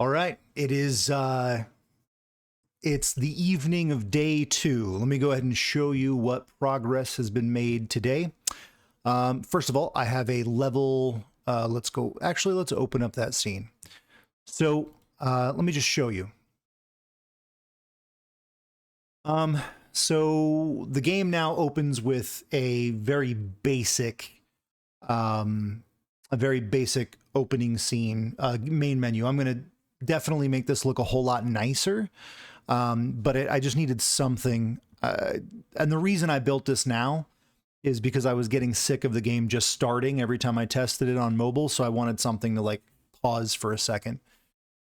All right, it's the evening of day 2. Let me go ahead and show you what progress has been made today. First of all, I have a level. Let's open up that scene. So let me just show you. So the game now opens with a very basic opening scene, main menu. I'm going to definitely make this look a whole lot nicer. But I just needed something. And the reason I built this now is because I was getting sick of the game just starting every time I tested it on mobile. So I wanted something to like pause for a second.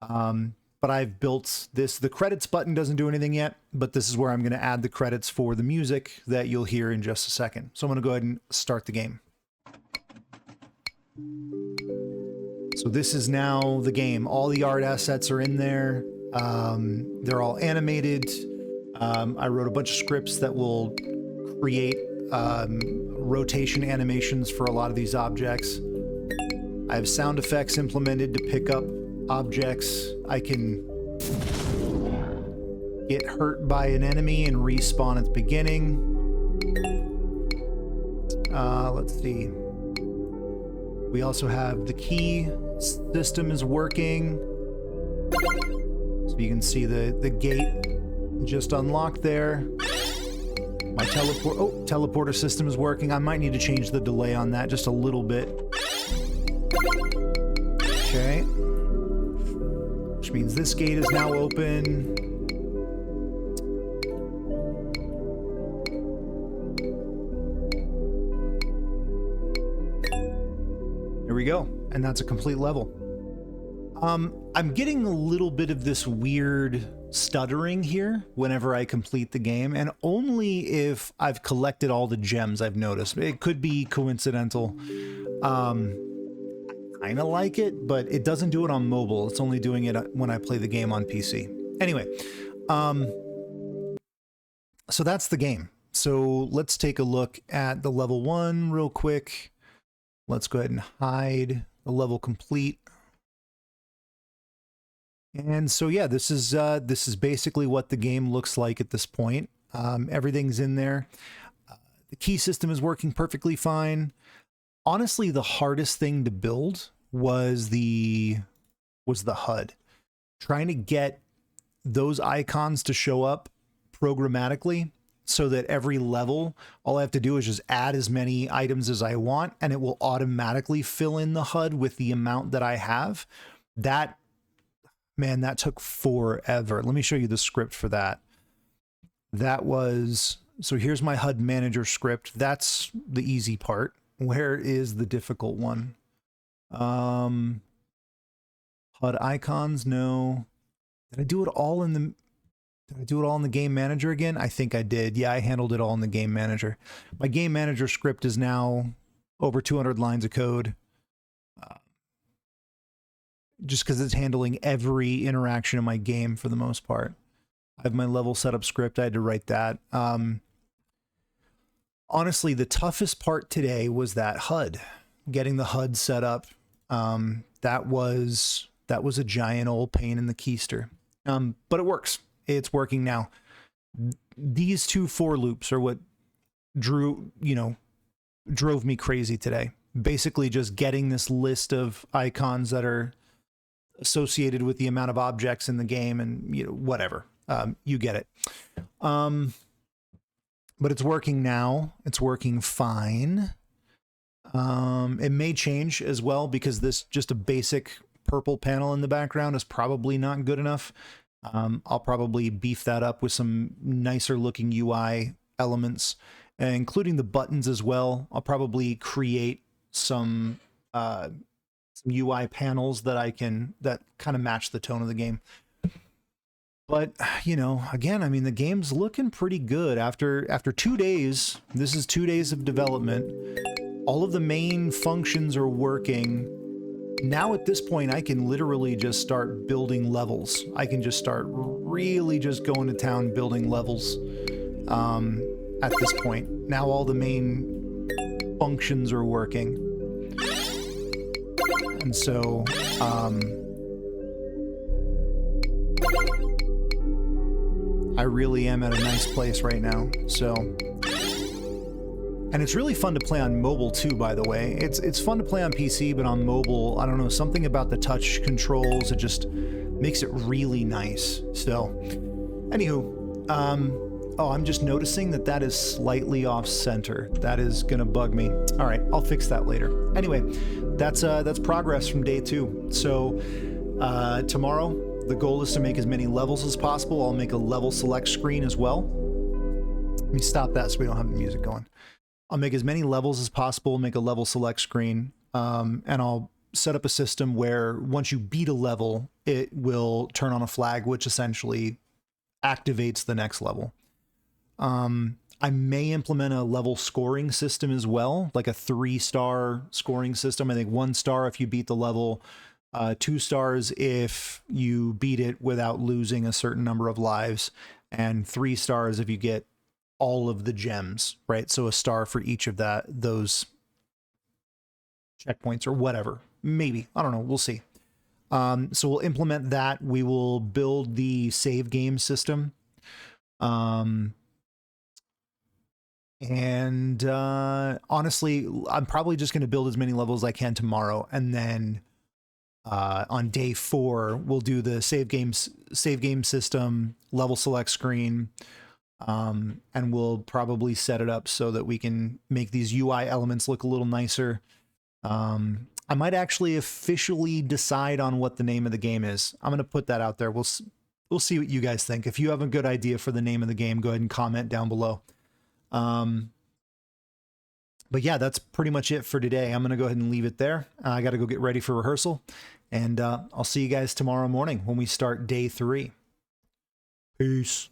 But I've built this. The credits button doesn't do anything yet, but this is where I'm going to add the credits for the music that you'll hear in just a second. So I'm going to go ahead and start the game. So this is now the game. All the art assets are in there. They're all animated. I wrote a bunch of scripts that will create rotation animations for a lot of these objects. I have sound effects implemented to pick up objects. I can get hurt by an enemy and respawn at the beginning. Let's see. We also have the key system is working. So you can see the gate just unlocked there. My teleporter system is working. I might need to change the delay on that just a little bit. Okay. Which means this gate is now open. There we go. And that's a complete level. I'm getting a little bit of this weird stuttering here whenever I complete the game, and only if I've collected all the gems. I've noticed it could be coincidental. I kind of like it, but it doesn't do it on mobile. It's only doing it when I play the game on PC. Anyway, so that's the game. So let's take a look at the level 1 real quick. Let's go ahead and hide the level complete. And so yeah, this is basically what the game looks like at this point. Everything's in there. The key system is working perfectly fine. Honestly, the hardest thing to build was the HUD. Trying to get those icons to show up programmatically so that every level, all I have to do is just add as many items as I want, and it will automatically fill in the HUD with the amount that I have. That took forever. Let me show you the script for that. So here's my HUD manager script. That's the easy part. Where is the difficult one? HUD icons, no. Did I do it all in the game manager again? I think I did. Yeah, I handled it all in the game manager. My game manager script is now over 200 lines of code. Just because it's handling every interaction in my game for the most part. I have my level setup script. I had to write that. Honestly, the toughest part today was that HUD. Getting the HUD set up. That was a giant old pain in the keister. But it works. It's working now. These 2 for loops are what drove me crazy today. Basically just getting this list of icons that are associated with the amount of objects in the game, and whatever, you get it. But it's working now. It's working fine. It may change as well, because this just a basic purple panel in the background is probably not good enough. I'll probably beef that up with some nicer looking UI elements, including the buttons as well. I'll probably create some UI panels that kind of match the tone of the game. But again, I mean, the game's looking pretty good after 2 days. This is 2 days of development. All of the main functions are working. Now at this point, I can literally just start building levels. I can just start really just going to town building levels at this point. Now all the main functions are working. And so I really am at a nice place right now, so... And it's really fun to play on mobile too, by the way. It's fun to play on PC, but on mobile, I don't know, something about the touch controls, it just makes it really nice. So, anywho, oh, I'm just noticing that that is slightly off center. That is gonna bug me. All right, I'll fix that later. Anyway, that's progress from day 2. So, tomorrow, the goal is to make as many levels as possible. I'll make a level select screen as well. Let me stop that so we don't have the music going. I'll make as many levels as possible, make a level select screen, and I'll set up a system where once you beat a level, it will turn on a flag, which essentially activates the next level. I may implement a level scoring system as well, like a 3-star scoring system. I think 1 star if you beat the level, 2 stars if you beat it without losing a certain number of lives, and 3 stars if you get all of the gems, right? So a star for each of those checkpoints or whatever. Maybe. I don't know. We'll see. So we'll implement that. We will build the save game system. And honestly, I'm probably just going to build as many levels as I can tomorrow. And then on day 4, we'll do the save game system, level select screen, and we'll probably set it up so that we can make these UI elements look a little nicer. I might actually officially decide on what the name of the game is. I'm going to put that out there. We'll see what you guys think. If you have a good idea for the name of the game, go ahead and comment down below. But yeah, that's pretty much it for today. I'm going to go ahead and leave it there. I got to go get ready for rehearsal, and I'll see you guys tomorrow morning when we start day 3. Peace.